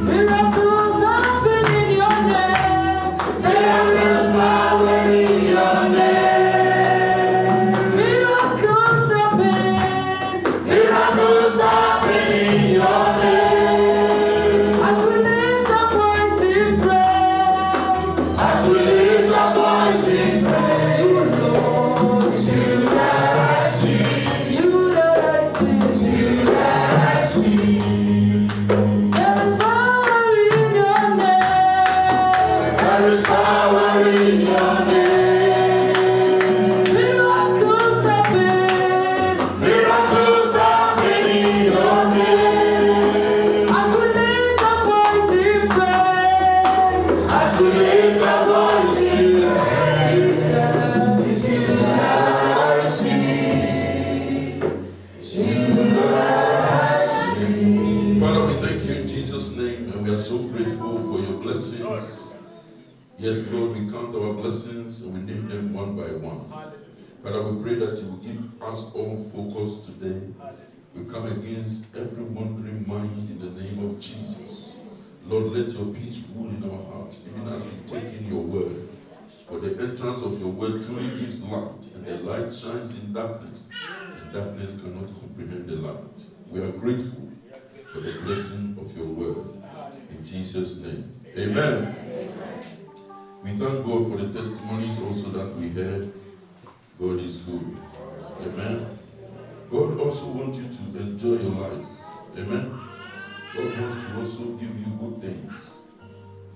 Miracles happen in your name. There is power in your name. Miracles happen in your name. As we lift our voice in praise. As we lift our voice in praise. You, Lord, it's you that I see. You that I see. It's you that I see. There is power in your name. There is power in your name. Miracles happen. Miracles happen in your name. As we lift our voice in praise. As we lift our voice in praise. Jesus, it's you that I see. It's you that I see. Father, we thank you in Jesus' name, and we are so grateful for your blessings. Yes, Lord, we count our blessings and we name them one by one. Father, we pray that you will give us all focus today. We come against every wandering mind in the name of Jesus. Lord, let your peace rule in our hearts, even as we take in your word. For the entrance of your word truly gives light, and the light shines in darkness, and darkness cannot comprehend the light. We are grateful for the blessing of your word. In Jesus' name. Amen. We thank God for the testimonies also that we heard. God is good. Amen. God also wants you to enjoy your life. Amen. God wants to also give you good things.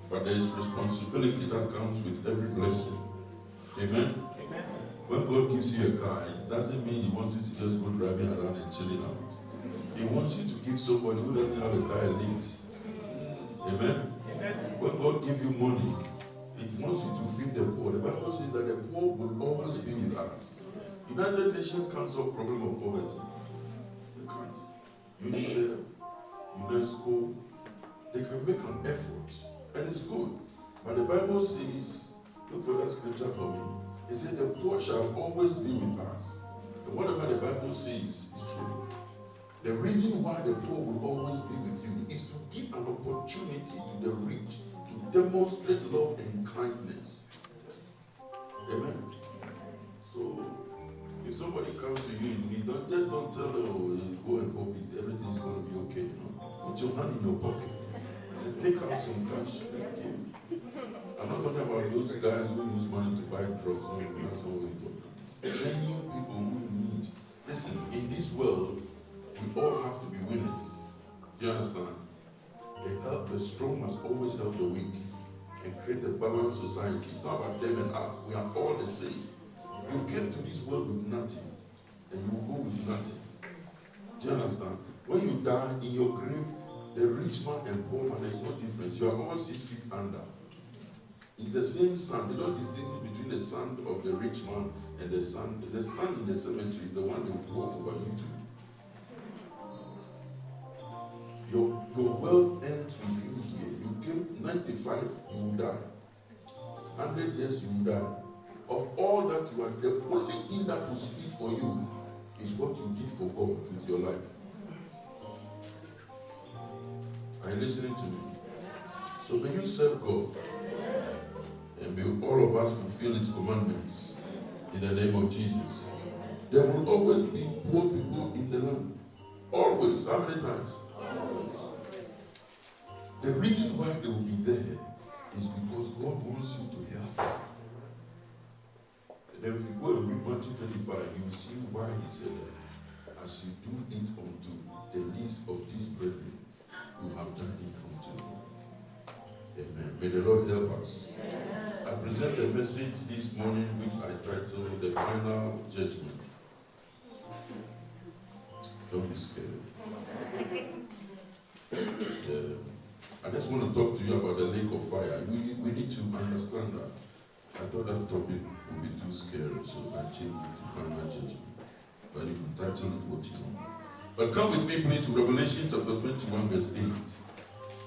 But there is responsibility that comes with every blessing. Amen. When God gives you a car, it doesn't mean He wants you to just go driving around and chilling out. He wants you to give somebody who doesn't have a car a lift. Amen. When God gives you money, It wants you to feed the poor. The Bible says that the poor will always be with us. United Nations can't solve the problem of poverty. They can't. UNICEF, UNESCO, they can make an effort, and it's good. But the Bible says, look for that scripture for me. It says the poor shall always be with us. And whatever the Bible says is true. The reason why the poor will always be with you is to give an opportunity to the rich to demonstrate love and kindness. Amen. So, if somebody comes to you in need, don't tell them, oh, go and hope everything is going to be okay. No. Put your hand in your pocket and take out some cash and give. I'm not talking about those guys who use money to buy drugs. No, that's not what we're talking about. Genuine people who need. Listen, in this world, we all have to be winners. Do you understand? The strong must always help the weak and create a balanced society. It's not about them and us. We are all the same. You came to this world with nothing, and you will go with nothing. Do you understand? When you die in your grave, the rich man and poor man, there's no difference. You are all 6 feet under. It's the same sun. They don't distinguish between the son of the rich man and the son. The son in the cemetery is the one they will walk over you to. Your wealth ends with you here. You came 95, you will die. 100 years, you will die. Of all that you are, the only thing that will speak for you is what you did for God with your life. Are you listening to me? So may you serve God. And may all of us fulfill His commandments in the name of Jesus. There will always be poor people in the land. Always. How many times? The reason why they will be there is because God wants you to help. And then if you go and read Matthew 25, you will see why He said that. As you do it unto the least of these brethren, you have done it unto me. Amen. May the Lord help us. I present a message this morning which I titled The Final Judgment. Don't be scared. I just want to talk to you about the lake of fire. We need to understand that. I thought that topic would be too scary, so I changed it to Final Judgment. But you can title it what you want. But come with me, please, to Revelation chapter 21, verse 8.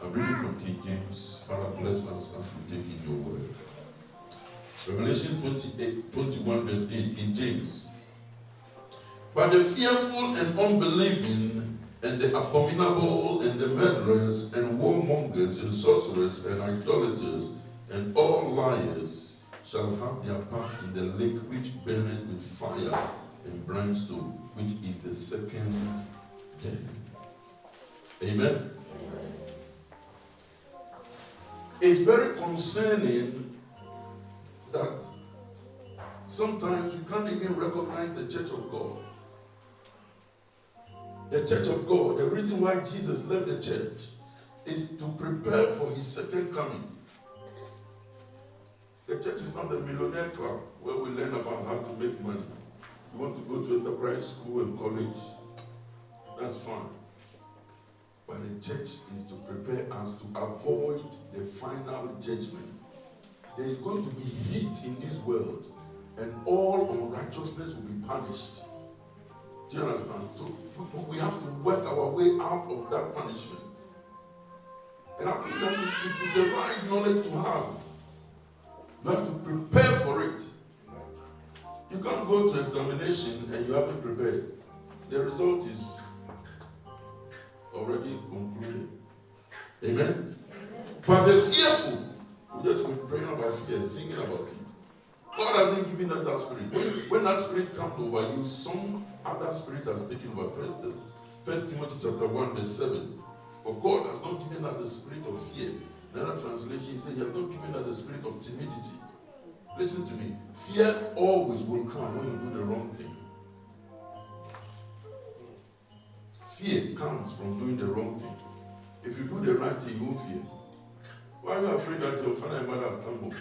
I'm reading from King James. Father, bless us as we take in your word. Revelation 21, verse 8, King James. But the fearful and unbelieving and the abominable, and the murderers, and warmongers, and sorcerers, and idolaters, and all liars shall have their part in the lake which burneth with fire and brimstone, which is the second death. Amen. It's very concerning that sometimes we can't even recognize the church of God. The church of God, the reason why Jesus left the church is to prepare for his second coming. The church is not a millionaire club where we learn about how to make money. You want to go to enterprise school and college, that's fine. But the church is to prepare us to avoid the final judgment. There is going to be heat in this world, and all unrighteousness will be punished. Do you understand? So we have to work our way out of that punishment. And I think that it is the right knowledge to have. You have to prepare for it. You can't go to examination and you haven't prepared. The result is already concluded. Amen? But the fearful, we just been praying about fear and singing about it. God hasn't given us that spirit. When that spirit comes over you, some other spirit has taken over. First Timothy chapter 1 verse 7. For God has not given us the spirit of fear. Another translation says he has not given us the spirit of timidity. Listen to me. Fear always will come when you do the wrong thing. Fear comes from doing the wrong thing. If you do the right thing, you won't fear. Why are you afraid that your father and mother have come home?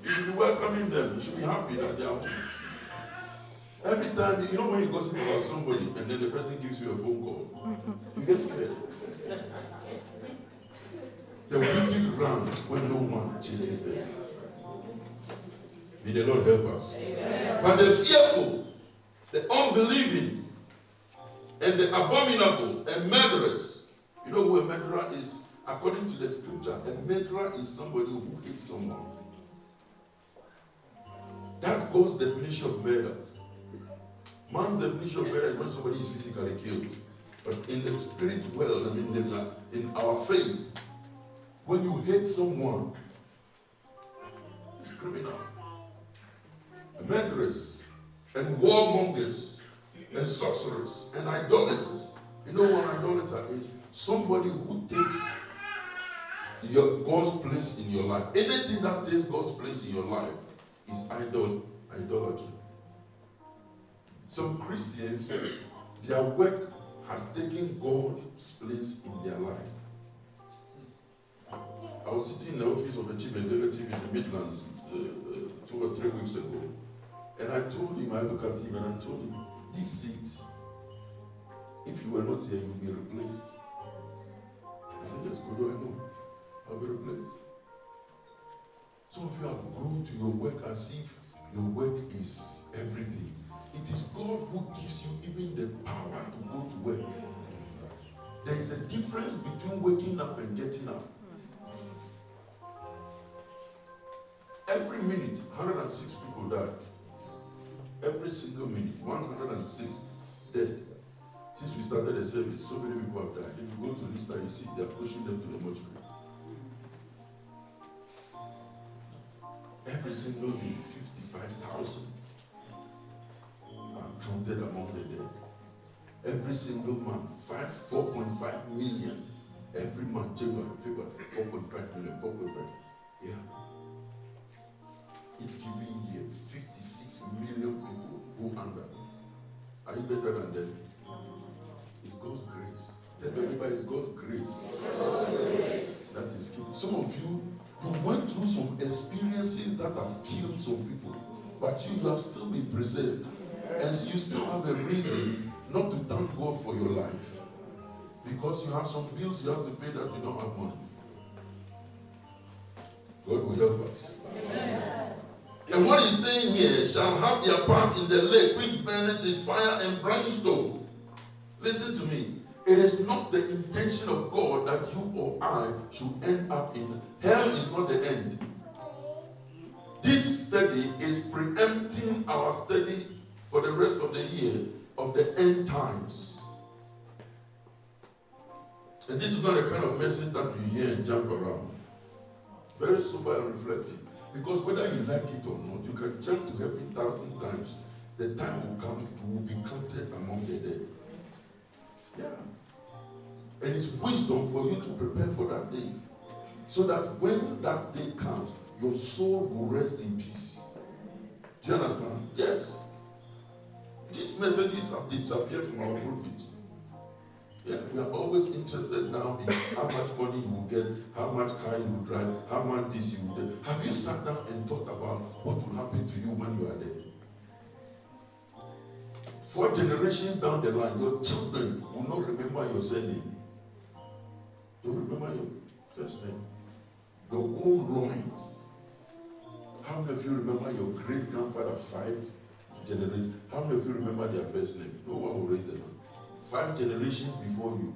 You should be welcoming them. You should be happy that they are home. Every time, you know when you gossip about somebody and then the person gives you a phone call, you get scared. The wicked run when no one chases them. May the Lord help us. Amen. But the fearful, the unbelieving, and the abominable, and murderers. You know who a murderer is? According to the scripture, a murderer is somebody who hates someone. That's God's definition of murder. Man's definition of murder is when somebody is physically killed. But in the spirit world, in our faith, when you hate someone, it's criminal. Murderers, and warmongers, and sorcerers, and idolaters. You know what an idolater is? Somebody who takes God's place in your life. Anything that takes God's place in your life is idolatry. Some Christians, their work has taken God's place in their life. I was sitting in the office of a chief executive in the Midlands 2 or 3 weeks ago, and I told him, I looked at him and I told him, this seat, if you were not here, you would be replaced. He said, yes, God, I know. I'll be replaced. Some of you have grown to your work as if your work is everything. It is God who gives you even the power to go to work. There is a difference between waking up and getting up. Every minute, 106 people die. Every single minute, 106 dead. Since we started the service, so many people have died. If you go to Lista, you see they are pushing them to the mortuary. Every single day, 55,000 are counted among the dead. Every single month, 4.5 million. Every month, January, February, 4.5 million, 4.5. Yeah. Each given year, 56 million people who under. Are you better than them? It's God's grace. Tell everybody it's God's grace. That is key. Some of you went through some experiences that have killed some people, but you have still been preserved. And so you still have a reason not to thank God for your life. Because you have some bills you have to pay that you don't have money. God will help us. Amen. And what he's saying here, shall have their part in the lake which burneth with fire and brimstone. Listen to me. It is not the intention of God that you or I should end up in. Hell is not the end. This study is preempting our study for the rest of the year of the end times. And this is not the kind of message that you hear and jump around. Very sober and reflective. Because whether you like it or not, you can jump to heaven 1,000 times. The time will come, you will be counted among the dead. Yeah. And it's wisdom for you to prepare for that day. So that when that day comes, your soul will rest in peace. Do you understand? Yes. These messages have disappeared from our pulpit. Yeah, we are always interested now in how much money you will get, how much car you will drive, how much this you will do. Have you sat down and thought about what will happen to you when you are dead? 4 generations down the line, your children will not remember your surname. They will remember your first name. Your own loins. How many of you remember your great-grandfather 5 generations? How many of you remember their first name? No one will raise their hand. 5 generations before you.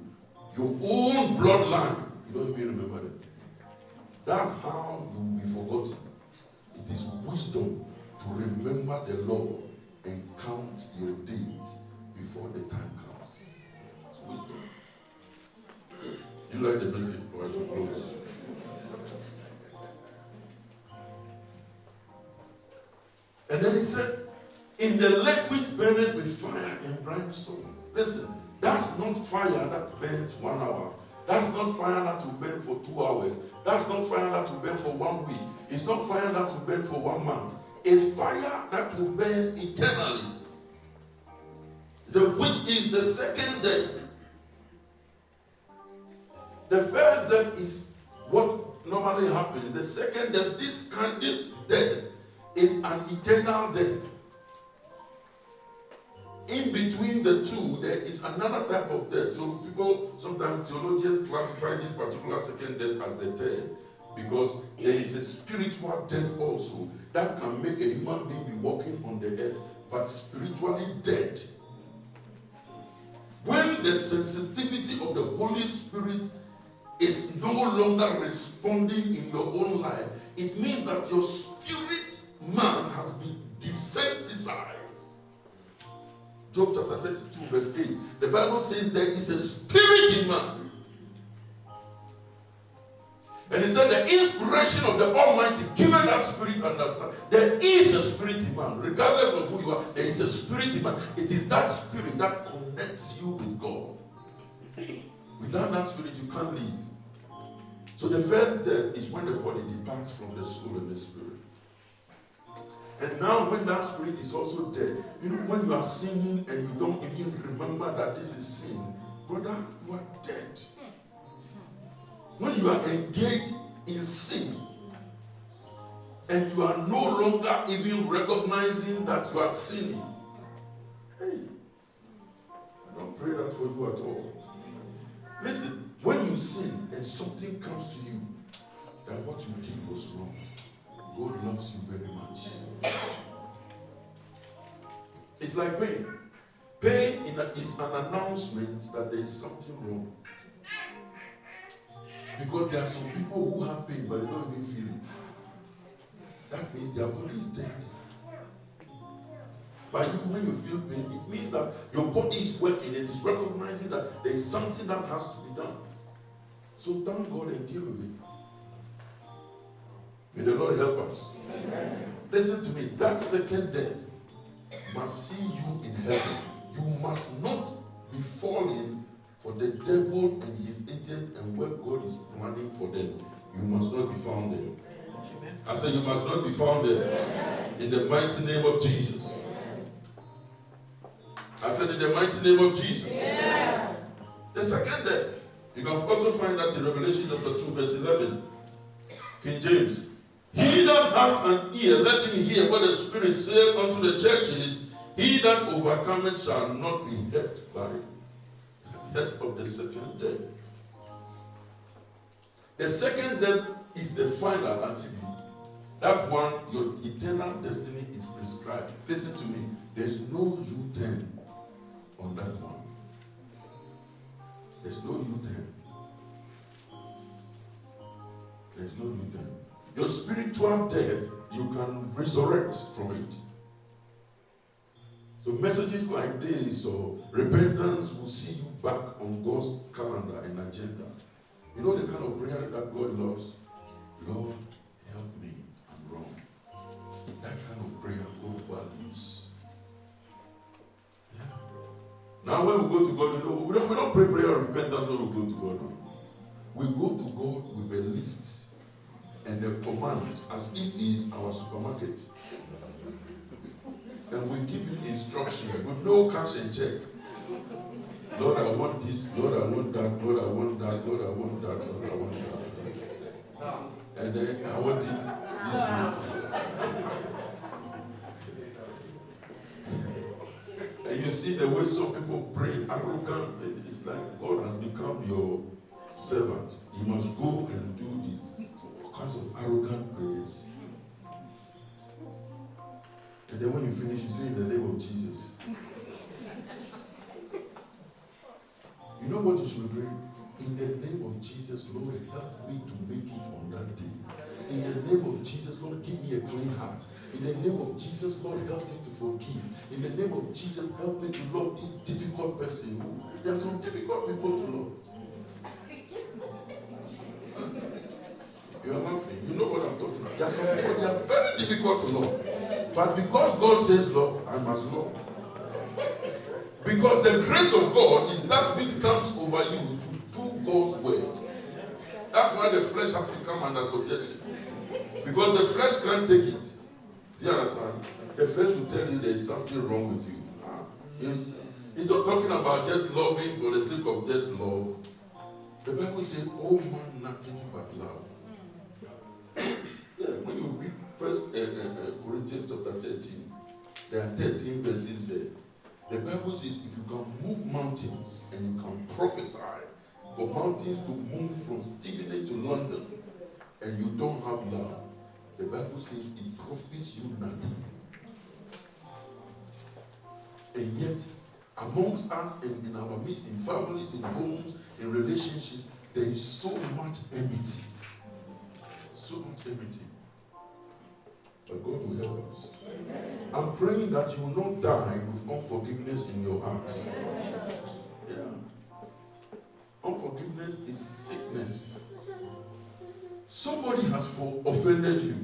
Your own bloodline. You don't even remember them. That's how you will be forgotten. It is wisdom to remember the Lord and count your days before the time comes. It's wisdom. You like the message, or I should close? And then he said, in the lake which burneth with fire and brimstone. Listen, that's not fire that burns 1 hour. That's not fire that will burn for 2 hours. That's not fire that will burn for 1 week. It's not fire that will burn for 1 month. It's fire that will burn eternally. Which is the second death. The first death is what normally happens. The second death, this death is an eternal death. In between the two, there is another type of death. So people, sometimes theologians classify this particular second death as the third, because there is a spiritual death also that can make a human being be walking on the earth, but spiritually dead. When the sensitivity of the Holy Spirit is no longer responding in your own life, it means that your spirit man has been desensitized. Job chapter 32 verse 8. The Bible says there is a spirit in man. And it said the inspiration of the Almighty given that spirit understand. There is a spirit in man. Regardless of who you are, there is a spirit in man. It is that spirit that connects you with God. Without that spirit, you can't live. So the first death is when the body departs from the soul and the spirit. And now when that spirit is also dead, you know, when you are singing and you don't even remember that this is sin, brother, you are dead. When you are engaged in sin and you are no longer even recognizing that you are sinning, hey, I don't pray that for you at all. Listen, when you sin and something comes to you that what you did was wrong, God loves you very much. It's like pain. Pain is an announcement that there is something wrong. Because there are some people who have pain but they don't even feel it. That means their body is dead. But when you feel pain, it means that your body is working and is recognizing that there is something that has to be done. So thank God and deal with it. May the Lord help us. Amen. Listen to me. That second death must see you in heaven. You must not be falling for the devil and his agents and what God is planning for them. You must not be found there. Amen. I said you must not be found there. Amen. In the mighty name of Jesus. Amen. I said in the mighty name of Jesus. Amen. The second death. You can also find that in Revelation chapter 2 verse 11. King James. He that hath an ear, let him hear what the Spirit saith unto the churches. He that overcometh shall not be hurt by death of the second death. The second death is the final antidote. That one, your eternal destiny is prescribed. Listen to me. There's no U-turn on that one. There's no U-turn. There's no U-turn. Your spiritual death, you can resurrect from it. So messages like this or repentance will see you back on God's calendar and agenda. You know the kind of prayer that God loves? Lord, help me, I'm wrong. That kind of prayer God values. Yeah. Now when we go to God, you know, we don't pray prayer of repentance when we go to God. No. We go to God with a list and a command as if He is our supermarket. And we give Him instruction with no cash and check. Lord, I want this. Lord, I want that. Lord, I want that. Lord, I want that. Lord, I want that. And then I want it this week. And you see the way some people pray, arrogant. And it's like God has become your servant. He must go and do all kinds of arrogant prayers. And then when you finish, you say in the name of Jesus. You know what you should pray? In the name of Jesus, Lord, help me to make it on that day. In the name of Jesus, Lord, give me a clean heart. In the name of Jesus, Lord, help me to forgive. In the name of Jesus, help me to love this difficult person. There are some difficult people to love. You are laughing. You know what I'm talking about. There are some people that are very difficult to love. But because God says love, I must love. Because the grace of God is that which comes over you to do God's word. That's why the flesh has to come under subjection. Because the flesh can't take it. Do you understand? The flesh will tell you there's something wrong with you. It's not talking about just loving for the sake of just love. The Bible says, oh man, nothing but love. Yeah, when you read 1 Corinthians chapter 13, there are 13 verses there. The Bible says if you can move mountains and you can prophesy for mountains to move from Sydney to London and you don't have love, the Bible says it profits you nothing. And yet, amongst us and in our midst, in families, in homes, in relationships, there is so much enmity. So much enmity. But God will help us. I'm praying that you will not die with unforgiveness in your heart. Yeah. Unforgiveness is sickness. Somebody has offended you.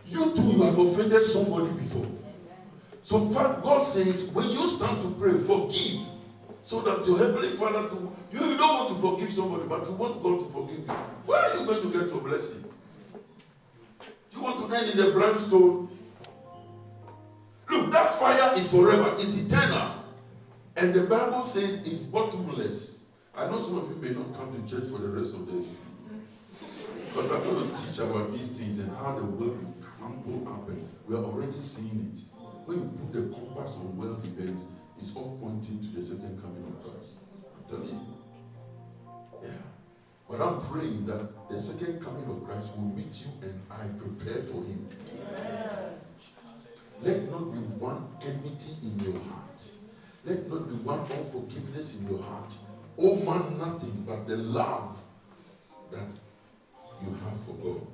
You too, you have offended somebody before. So God says, when you stand to pray, forgive. So that your Heavenly Father, you don't want to forgive somebody, but you want God to forgive you. Where are you going to get your blessing? You want to end in the brimstone? Look, that fire is forever. It's eternal. And the Bible says it's bottomless. I know some of you may not come to church for the rest of the day. Because I'm going to teach about these things and how the world will crumble up. And we are already seeing it. When you put the compass on world events, it's all pointing to the second coming of Christ. I'm telling you. Yeah. But I'm praying that the second coming of Christ will meet you and I prepared for him. Yeah. Let not be one enmity in your heart. Let not be one unforgiveness in your heart. Oh man, nothing but the love that you have for God.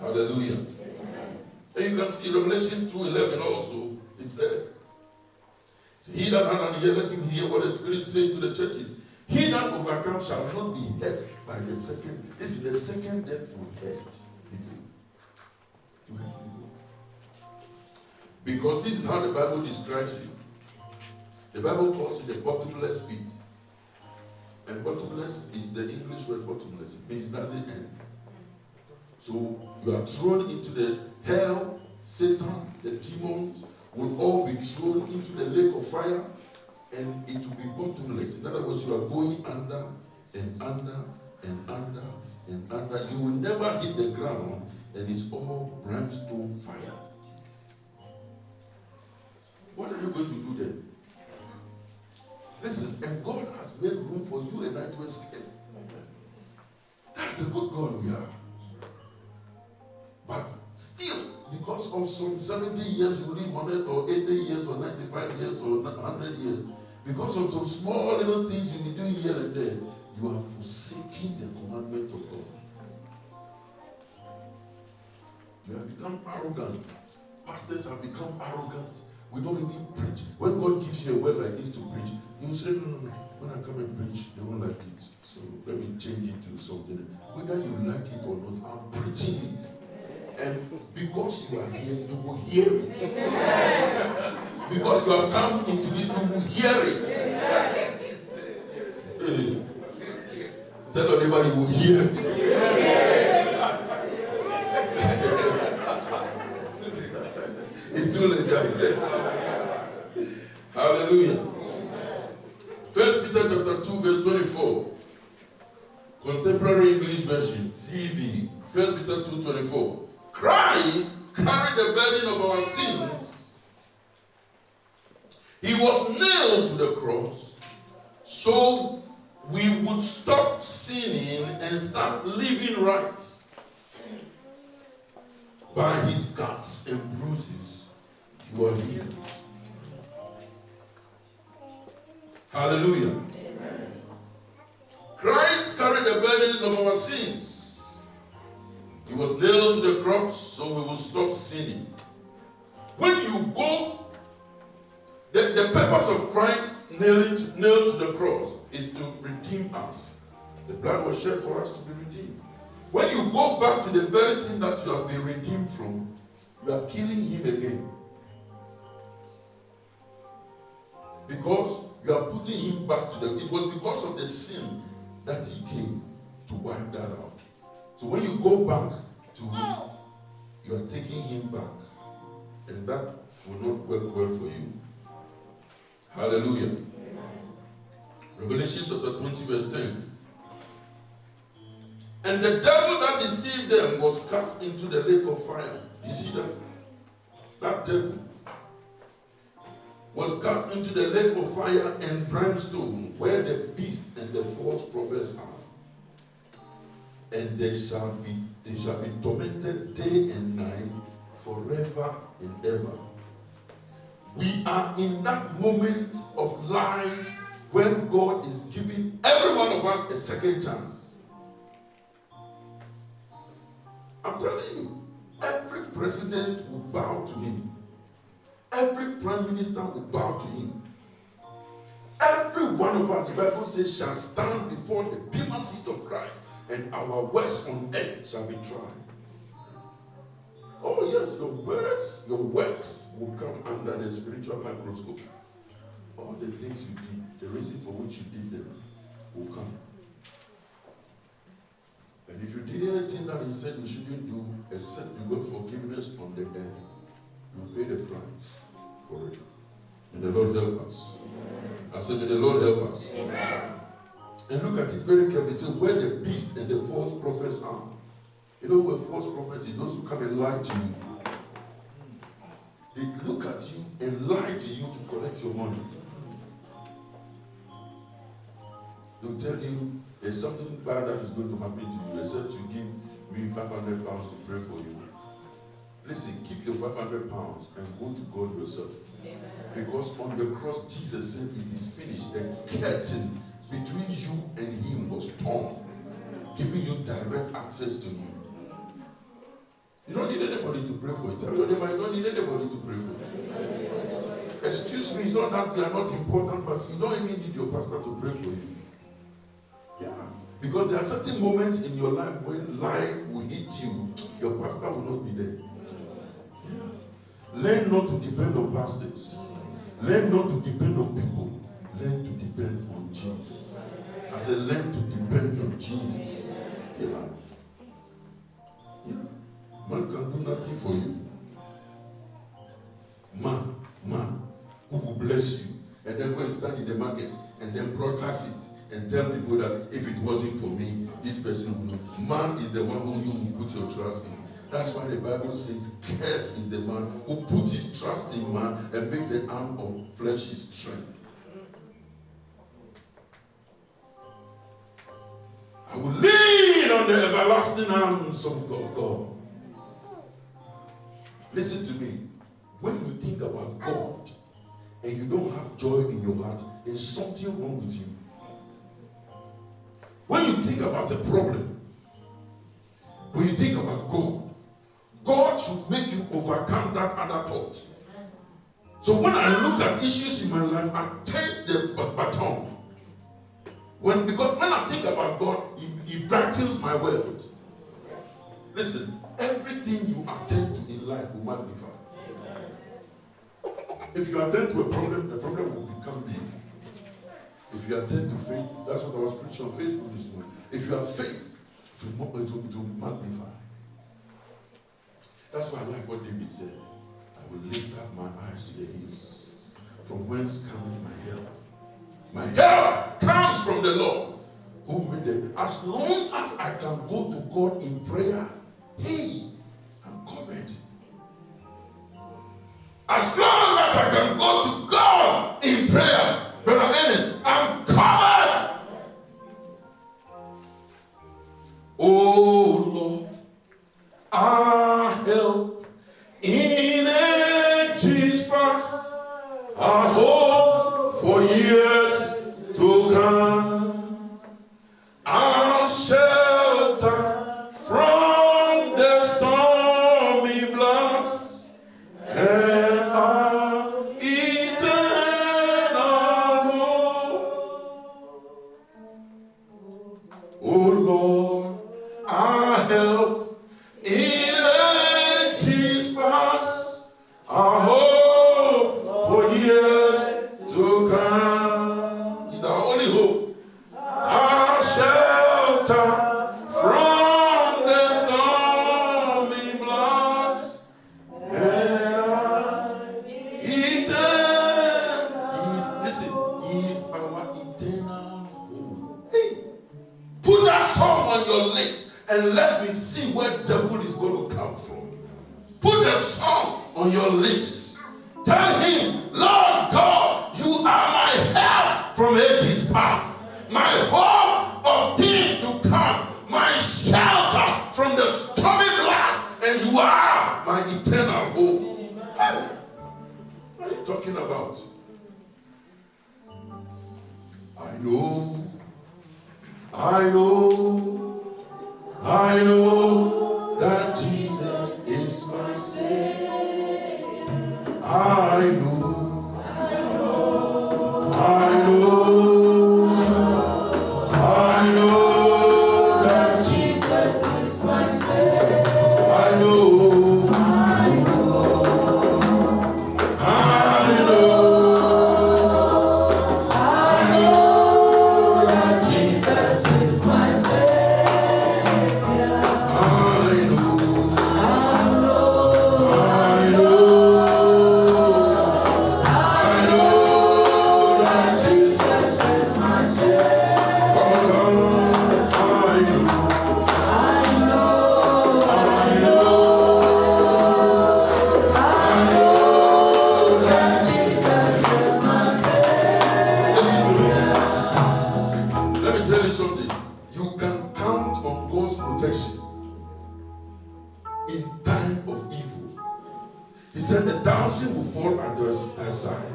Hallelujah. Amen. And you can see Revelation 2:11 also is there. So he that had an ear, let him hear what the Spirit says to the churches. He that overcomes shall not be hurt by the second. This is the second death will hurt people. Because this is how the Bible describes it. The Bible calls it the bottomless pit. And bottomless is the English word bottomless. It means it doesn't end. So you are thrown into the hell. Satan, the demons, will all be thrown into the lake of fire, and it will be bottomless. In other words, you are going under and under and under and under. You will never hit the ground, and it's all brimstone fire. What are you going to do then? Listen, and God has made room for you and I to escape. That's the good God we are. But still, because of some 70 years you live 100 or 80 years or 95 years or 100 years, because of some small little things you will do here and there, you are forsaking the commandment of God. You have become arrogant. Pastors have become arrogant. We don't even preach. When God gives you a word like this to preach, you say, no. When I come and preach, they won't like it. So let me change it to something. Whether you like it or not, I'm preaching it. And because you are here, you will hear it. Because you have come into it, you will hear it. Tell everybody you will hear it. It's still a guy. Hallelujah. 1 Peter chapter 2 verse 24. Contemporary English version. CEV. 1 Peter 2:24. Christ carried the burden of our sins. He was nailed to the cross so we would stop sinning and start living right. By his cuts and bruises, you are healed. Hallelujah. Amen. Christ carried the burden of our sins. He was nailed to the cross so we will stop sinning. When you go, the purpose of Christ nailed to the cross is to redeem us. The blood was shed for us to be redeemed. When you go back to the very thing that you have been redeemed from, you are killing him again. Because you are putting him back to it was because of the sin that he came to wipe that out. So when you go back to it, you are taking him back. And that will not work well for you. Hallelujah. Revelation chapter 20 verse 10. And the devil that deceived them was cast into the lake of fire. You see that? That devil was cast into the lake of fire and brimstone, where the beast and the false prophets are. And they shall be tormented day and night forever and ever. We are in that moment of life when God is giving every one of us a second chance. I'm telling you, every president will bow to him. Every prime minister will bow to him. Every one of us, the Bible says, shall stand before the bema seat of Christ, and our works on earth shall be tried. Oh yes, your works will come under the spiritual microscope. All the things you did, the reason for which you did them, will come. And if you did anything that he said you shouldn't do, except you got forgiveness on the earth, you pay the price for it. And the Lord help us. I said, may the Lord help us. Amen. And look at it very carefully. It says, where the beast and the false prophets are. You know where false prophets is? Those who come and lie to you. They look at you and lie to you to collect your money. They'll tell you there's something bad that is going to happen to you, except you give me 500 pounds to pray for you. Listen, keep your 500 pounds and go to God yourself. Amen. Because on the cross, Jesus said it is finished. The curtain between you and him was torn, giving you direct access to him. You don't need anybody to pray for you. Tell your neighbor, you don't need anybody to pray for you. Excuse me, it's not that we are not important, but you don't even need your pastor to pray for you. Yeah. Because there are certain moments in your life when life will hit you, your pastor will not be there. Yeah. Learn not to depend on pastors. Learn not to depend on people. Learn to depend on Jesus. I said, learn to depend on Jesus. Yeah. Yeah. Man can do nothing for you. Man who will bless you and then go and stand in the market and then broadcast it and tell people that if it wasn't for me, this person would not. Man is the one who you will put your trust in. That's why the Bible says, cursed is the man who puts his trust in man and makes the arm of flesh his strength. I will lean on the everlasting arms of God. Listen to me. When you think about God and you don't have joy in your heart, there's something wrong with you. When you think about the problem, when you think about God, God should make you overcome that other thought. So when I look at issues in my life, I take the baton. Because when I think about God, He brightens my world. Listen, everything you attend to in life will magnify. If you attend to a problem, the problem will become big. If you attend to faith, that's what I was preaching on Facebook this morning. If you have faith, it will magnify. That's why I like what David said. I will lift up my eyes to the hills. From whence cometh my help? My help comes from the Lord who made them. As long as I can go to God in prayer, hey, I'm covered. As long as I can go to God in prayer, Brother Ernest, I'm covered. Oh Lord, our help in ages past, our hope for years to come, our shelter from the stormy blasts, and our eternal hope. Oh Lord, our help in ages past, our hope for years to come. It's our only hope. Our shelter from the stormy blast, and our He is our eternal hope. Hey, put that song on your lips and let me see where the devil is going to come from. Put the song on your lips. Tell him, Lord God, you are my help from ages past, my hope of things to come, my shelter from the stormy blast, and you are my eternal hope. Hey, what are you talking about? I know that Jesus is my Savior. I know that Jesus is my Savior. I know that Jesus is my Savior. I know that Jesus is my Savior. That Jesus is my Savior. Let me tell you something. You can count on God's protection in time of evil. He said 1,000 will fall at thy side,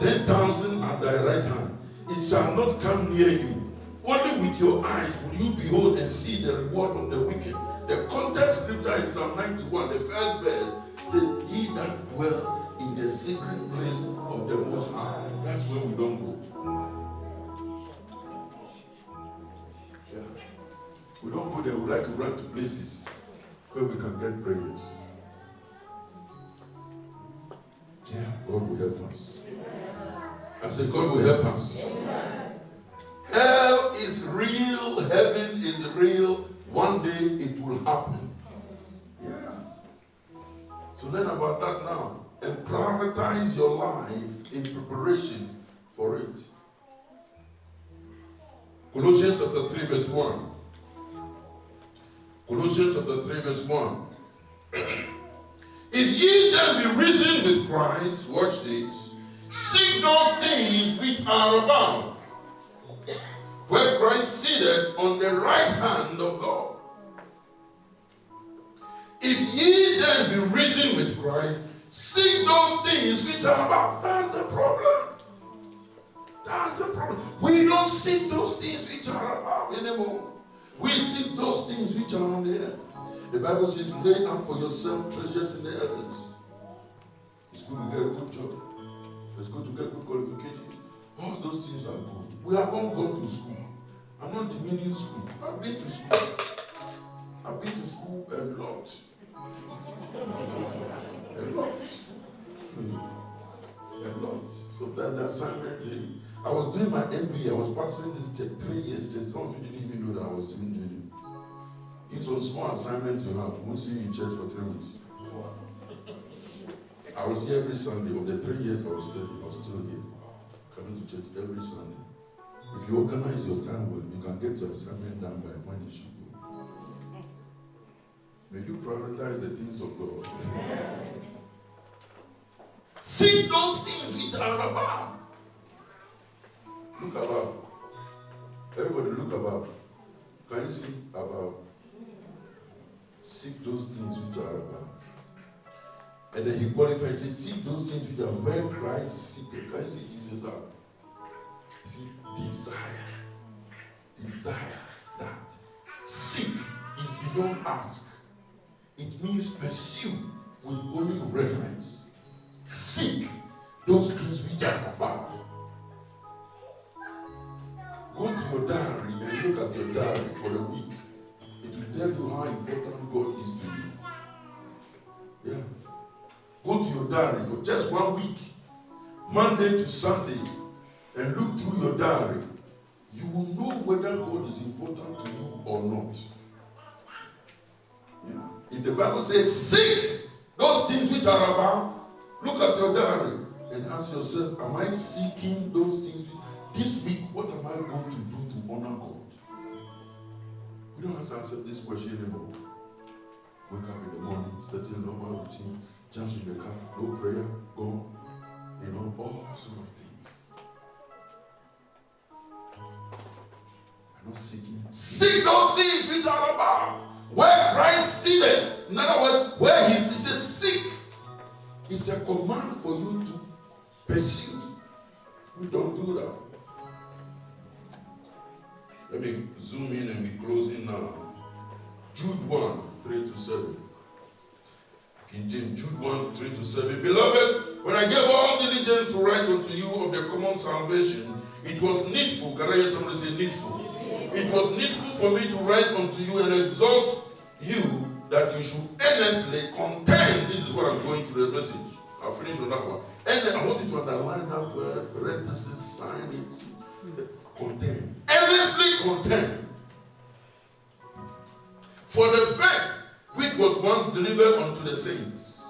10,000 at thy right hand. It shall not come near you. Only with your eyes will you behold and see the reward of the wicked. The context scripture in Psalm 91, the first verse, says, he that dwells in the secret place of the Most High. That's where we don't go. Yeah. We don't go there. We like to run to places where we can get prayers. Yeah, God will help us. I said, God will help us. Hell is real. Heaven is real. One day it will happen. Yeah. So learn about that now. And prioritize your life in preparation for it. Colossians chapter 3 verse 1. Colossians chapter 3 verse 1. If ye then be risen with Christ, watch this, seek those things which are above, where Christ seated on the right hand of God. If ye then be risen with Christ, seek those things which are above. That's the problem. That's the problem. We don't seek those things which are above anymore. We seek those things which are on the earth. The Bible says, lay up for yourself treasures in the heavens. It's good to get a good job. Let's go to get good qualifications. All those things are good. We have all gone to school. I'm not demeaning school. I've been to school. I've been to school a lot. A lot. A lot. So that the assignment, I was doing my MBA. I was passing this 3 years. Some of you didn't even know that I was doing JD. It's a small assignment you have. We'll see you in church for 3 weeks. I was here every Sunday. Of the 3 years I was still here. Coming to church every Sunday. If you organize your time well, you can get your assignment done by when you should go. May you prioritize the things of God. Seek those things which are above. Look above. Everybody look above. Can you see above? Seek those things which are above. And then he qualifies, he says, seek those things which are where Christ seated. Can you see Jesus up? You see, desire that. Seek is beyond ask. It means pursue with only reference. Seek those things which are above. Go to your diary and look at your diary for a week. It will tell you how important God is to you. Yeah. Go to your diary for just 1 week, Monday to Sunday, and look through your diary. You will know whether God is important to you or not. Yeah. If the Bible says, seek those things which are above, look at your diary and ask yourself, am I seeking those things? This week, what am I going to do to honor God? We don't have to answer this question anymore. Wake up in the morning, set a normal routine, jump in the car, no prayer, go, all sort of things. I'm not seeking. Seek those things which are above, where Christ seated. In other words, where he sits, seek. It's a command for you to pursue. We don't do that. Let me zoom in and be closing now. Jude 1, 3-7. King James, Jude 1, 3-7. Beloved, when I gave all diligence to write unto you of the common salvation, it was needful. Can I hear somebody say needful? It was needful for me to write unto you and exhort you that you should earnestly contend. This is what I'm going to the message. I'll finish on that one. And I want you to underline that word, parenthesis, sign it. Contend. Earnestly contend for the faith which was once delivered unto the saints.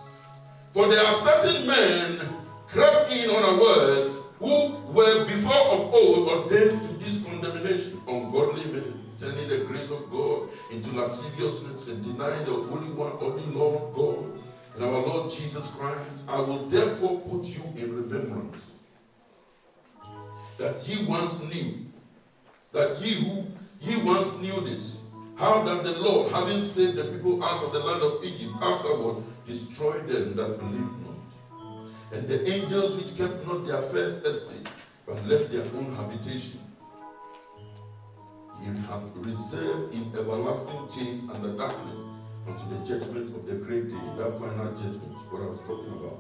For there are certain men crept in unawares, who were before of old ordained to this condemnation, ungodly men, turning the grace of God into lasciviousness and denying the Holy One, only Lord of God, and our Lord Jesus Christ. I will therefore put you in remembrance that ye once knew this, how that the Lord, having saved the people out of the land of Egypt, afterward destroyed them that believed not. And the angels which kept not their first estate, but left their own habitation, he hath reserved in everlasting chains under darkness unto the judgment of the great day, that final judgment, what I was talking about.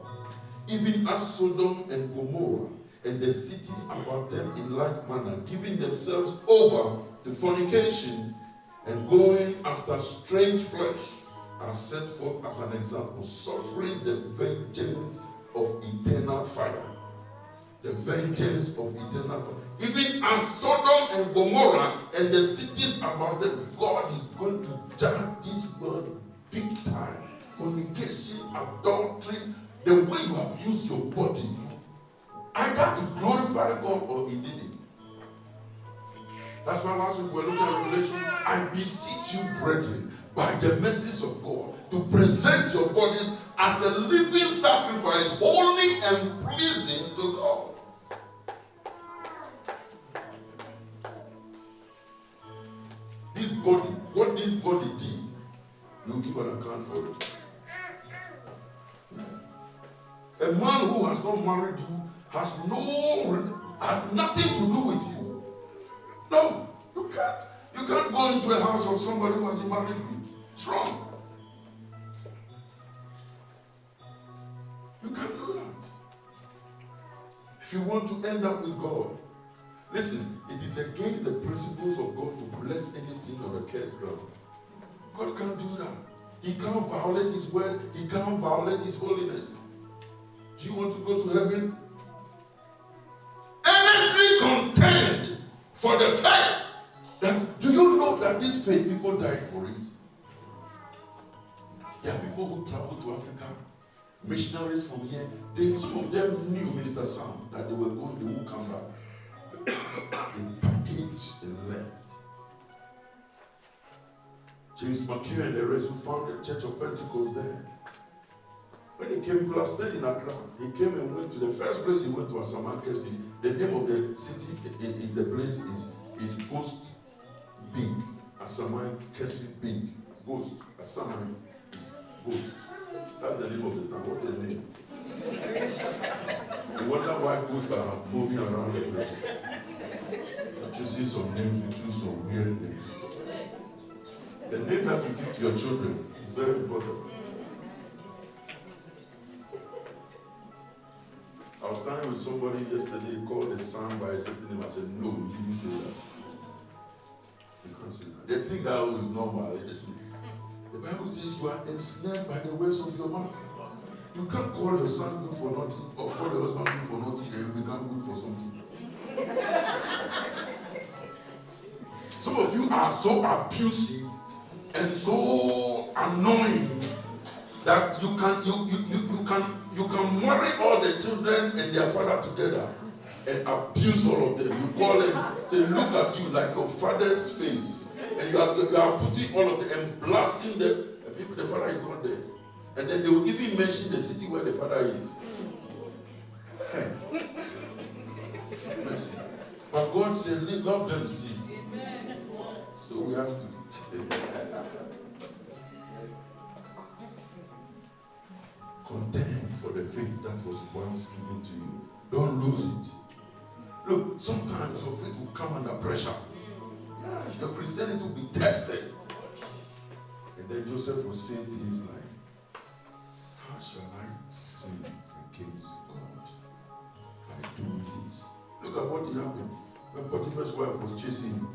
Even as Sodom and Gomorrah and the cities about them in like manner, giving themselves over to fornication and going after strange flesh, are set forth as an example, suffering the vengeance of eternal fire. The vengeance of eternal fire. Even as Sodom and Gomorrah and the cities about them, God is going to judge this world big time. Fornication, adultery, the way you have used your body, either it glorified God or it didn't. That's why last week we were looking at Revelation. I beseech you, brethren, by the mercies of God, to present your bodies as a living sacrifice, holy and pleasing to God. This body, what this body did, you give an account for it. A man who has not married you has nothing to do with you. No, you can't. You can't go into a house of somebody who hasn't married you. It's wrong. You can't do that. If you want to end up with God, listen, it is against the principles of God to bless anything on a cursed ground. God can't do that. He can't violate his word. He can't violate his holiness. Do you want to go to heaven? Earnestly contend for the faith. That, do you know that this faith, people died for it? There are people who travel to Africa, missionaries from here. Some of them knew Minister Sam that they were going, they would come back. They packaged and left. James McKew and the rest who founded Church of Pentecost there. When he came, he stayed in Accra. He came and went to the first place he went to Asaman Kesi. The name of the city, the place is Ghost Big. Asaman Kesi Big. Ghost. Asaman is Ghost. That's the name of the town. What's the name? You wonder why ghosts are moving around the place. You choose some names, you choose some weird names. The name that you give to your children is very important. I was standing with somebody yesterday, he called the son by a certain name. I said, no, you didn't say that. You can't say that. They think that is normal. Listen, the Bible says you are ensnared by the words of your mouth. You can't call your son good for nothing, or call your husband good for nothing, and you become good for something. Some of you are so abusive and so annoying that you can marry all the children and their father together and abuse all of them. You call them, say, look at you like your father's face, and you are putting all of them and blasting them. And maybe the father is not there, and then they will even mention the city where the father is. Mercy. But God said, love them still. So we have to. Contend for the faith that was once given to you. Don't lose it. Look, sometimes your faith will come under pressure. Yeah, your Christianity will be tested. And then Joseph will say things like, how shall I sin against God by doing this? Look at what happened when Potiphar's wife was chasing him.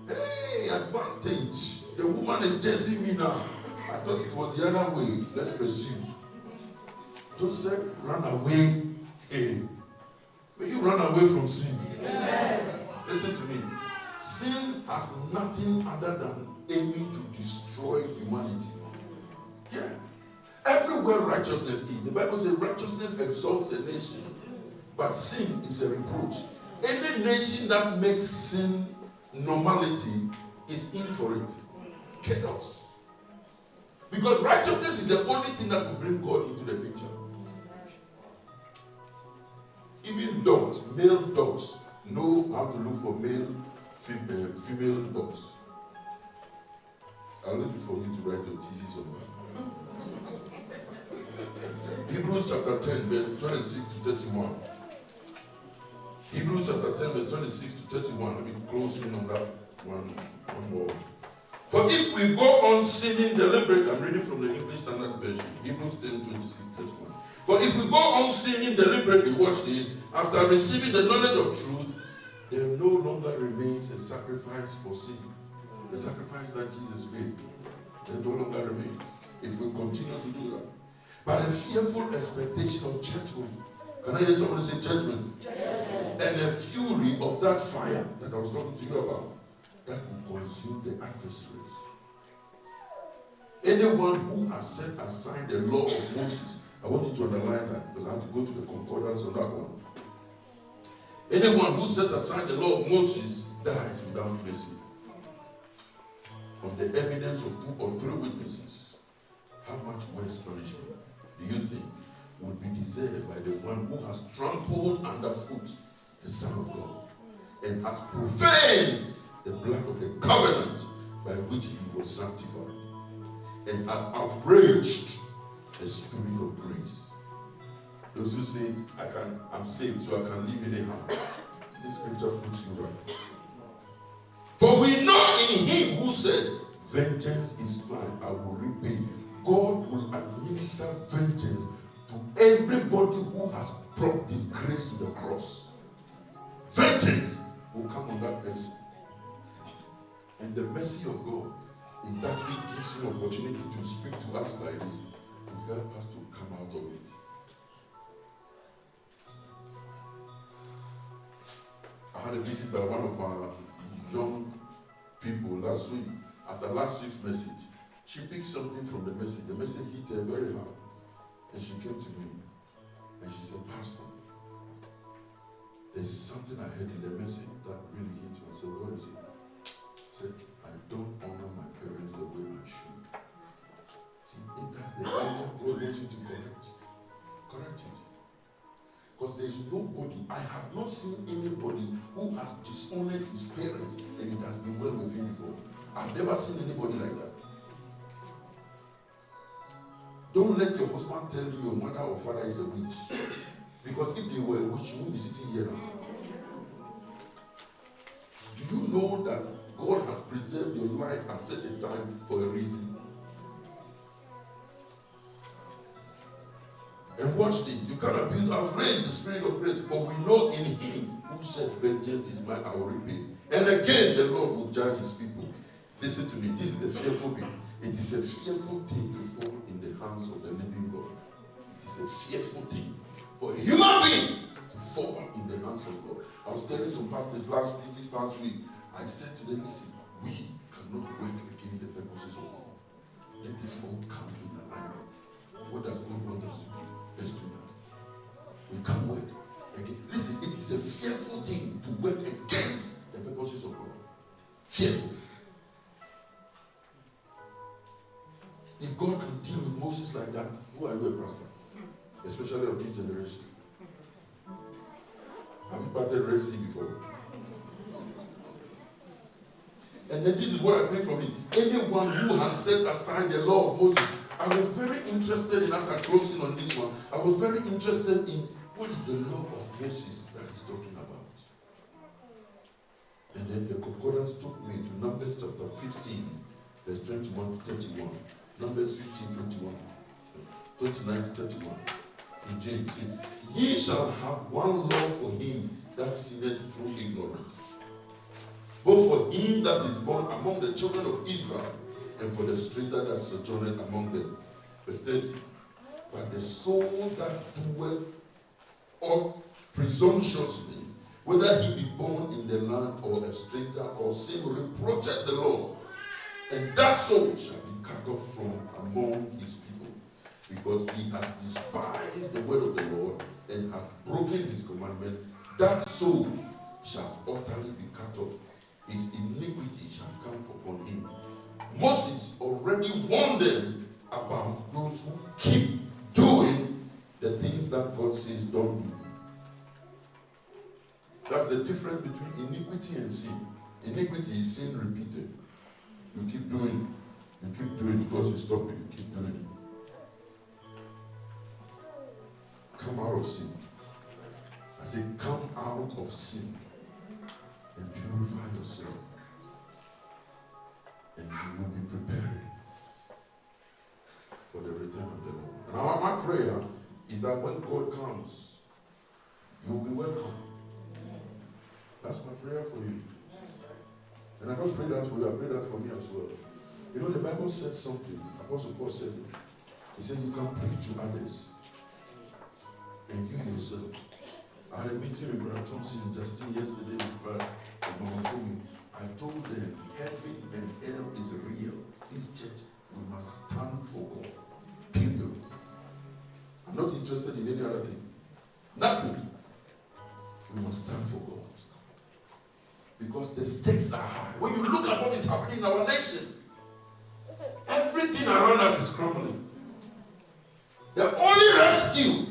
Hey, advantage. The woman is chasing me now. I thought it was the other way. Let's pursue. Joseph ran away. Hey, will you run away from sin? Amen. Listen to me. Sin has nothing other than aiming to destroy humanity. Yeah. Everywhere righteousness is. The Bible says righteousness exalts a nation, but sin is a reproach. Any nation that makes sin normality is in for it. Chaos. Because righteousness is the only thing that will bring God into the picture. Even dogs, male dogs, know how to look for female dogs. I'll leave it for you to write your thesis on that. Hebrews chapter 10, verse 26 to 31. Hebrews chapter 10, verse 26 to 31. Let me close in on that one more. For if we go on sinning deliberately, I'm reading from the English Standard Version, Hebrews 10, 26 to 31. For if we go on sinning deliberately, watch this, after receiving the knowledge of truth, there no longer remains a sacrifice for sin. The sacrifice that Jesus made, there no longer remains. If we continue to do that. But a fearful expectation of judgment. Can I hear somebody say judgment? Judgment. And the fury of that fire that I was talking to you about, that will consume the adversaries. Anyone who has set aside the law of Moses, I want you to underline that because I have to go to the concordance on that one. Anyone who set aside the law of Moses dies without mercy. On the evidence of 2 or 3 witnesses, how much worse punishment do you think would be deserved by the one who has trampled underfoot the Son of God and has profaned the blood of the covenant by which he was sanctified and has outraged the Spirit of grace? Those who say, I'm saved, so I can live anyhow. This scripture puts you right. For we know in him who said, vengeance is mine, I will repay. God will administer vengeance to everybody who has brought disgrace to the cross. Vengeance will come on that person. And the mercy of God is that which gives him opportunity to speak to us like this, to help us to come out of it. I had a visit by one of our young people last week. After last week's message, she picked something from the message. The message hit her very hard. And she came to me and she said, Pastor, there's something I heard in the message that really hit me. I said, what is it? She said, I don't honor my parents the way I should. See, that's the area God wants you to correct. Correct it. Because there is nobody, I have not seen anybody who has dishonored his parents and it has been well with him before. I've never seen anybody like that. Don't let your husband tell you your mother or father is a witch. Because if they were a witch, you won't be sitting here now. Do you know that God has preserved your life at such a time for a reason? And watch this. You cannot build outrage the spirit of grace. For we know in him who said, vengeance is mine, I will repay. And again, the Lord will judge his people. Listen to me. This is the fearful bit. It is a fearful thing to fall in the hands of the living God. It is a fearful thing for a human being to fall in the hands of God. I was telling some pastors this past week, I said to them, listen, we cannot work against the purposes of God. Let this all come in alignment. What does God want us to do? Let's do that. We can't work again. Listen, it is a fearful thing to work against the purposes of God. Fearful. If God can deal with Moses like that, who are you a pastor? Especially of this generation. Have you parted Red Sea before? And then this is what I bring from it. Anyone who has set aside the law of Moses, I was very interested in, as I close in on this one, I was very interested in what is the law of Moses that he's talking about. And then the concordance took me to Numbers chapter 15, verse 21 to 31. Numbers 15, 21, 29 to 31. In James, see, ye shall have one law for him that sinneth through ignorance, both for him that is born among the children of Israel, and for the stranger that sojourneth among them. Verse 30. But the soul that doeth ought presumptuously, whether he be born in the land or a stranger or sin, reproacheth the Lord, and that soul shall be cut off from among his people, because he has despised the word of the Lord and hath broken his commandment. That soul shall utterly be cut off. His iniquity shall come upon him. Moses already warned them about those who keep doing the things that God says don't do. That's the difference between iniquity and sin. Iniquity is sin repeated. You keep doing it. You keep doing it because you stop it. You keep doing it. Come out of sin. I say, come out of sin and purify yourself. And you will be prepared for the return of the Lord. And my prayer is that when God comes, you will be welcome. That's my prayer for you. And I don't pray that for you, I pray that for me as well. You know, the Bible said something. Apostle Paul said it. He said, you can preach to others. And you yourself. I had a meeting with Brother Thompson and Justin yesterday with Brother Mama. I told them, heaven and hell is real. This church, we must stand for God. Period. I'm not interested in any other thing. Nothing. We must stand for God. Because the stakes are high. When you look at what is happening in our nation, everything around us is crumbling. The only rescue